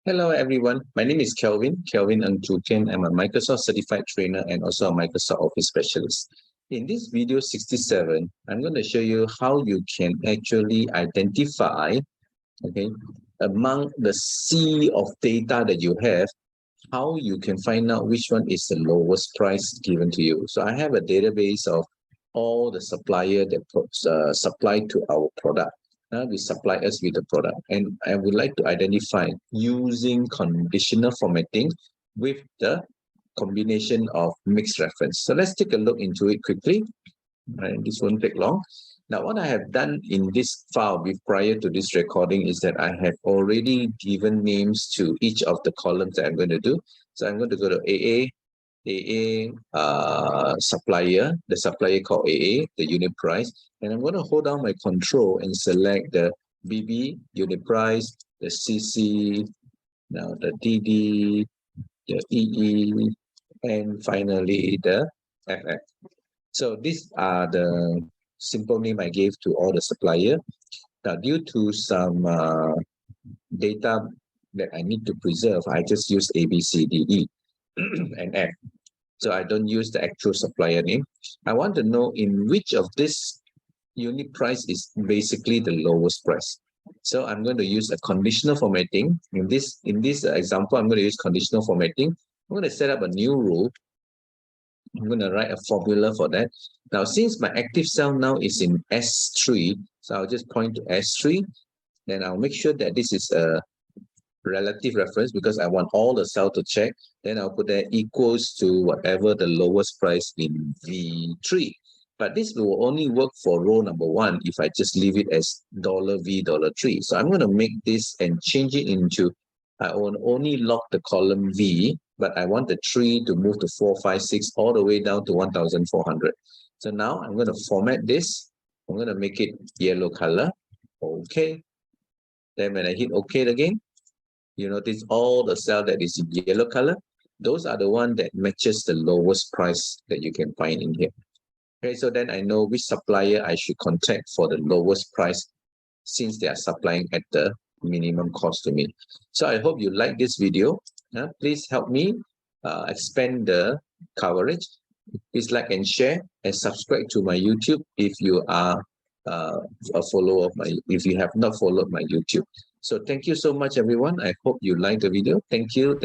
Hello, everyone. My name is Kelvin Ng. I'm a Microsoft certified trainer and also a Microsoft Office specialist. In this video 67, I'm going to show you how you can actually identify, among the sea of data that you have, how you can find out which one is the lowest price given to you. So I have a database of all the supplier that supply to our product. We supply us with the product, and I would like to identify using conditional formatting with the combination of mixed reference. So let's take a look into it quickly. Right, this won't take long. Now, what I have done in this file prior to this recording is that I have already given names to each of the columns that I'm going to do. So I'm going to go to AA supplier, the supplier called AA, the unit price, and I'm going to hold down my control and select the BB, unit price, the CC, now the DD, the EE, and finally the FF. So these are the simple name I gave to all the supplier. Now, due to some data that I need to preserve, I just use A, B, C, D, E, and F. So I don't use the actual supplier name. I want to know in which of this unit price is basically the lowest price. So I'm going to use a conditional formatting. In this example, I'm going to use conditional formatting. I'm going to set up a new rule. I'm going to write a formula for that. Now, since my active cell now is in S3, so I'll just point to S3. Then I'll make sure that this is a relative reference because I want all the cell to check. Then I'll put that equals to whatever the lowest price in V3. But this will only work for row number 1 if I just leave it as $V $3. So I'm going to make this and change it into, I will only lock the column V, but I want the 3 to move to 4, 5, 6, all the way down to 1,400. So now I'm going to format this. I'm going to make it yellow color. Okay. Then when I hit OK again, you notice all the cell that is in yellow color, those are the one that matches the lowest price that you can find in here. Okay, so then I know which supplier I should contact for the lowest price since they are supplying at the minimum cost to me. So I hope you like this video. Please help me expand the coverage. Please like and share and subscribe to my YouTube if you are a follower of if you have not followed my YouTube. So thank you so much, everyone. I hope you liked the video. Thank you.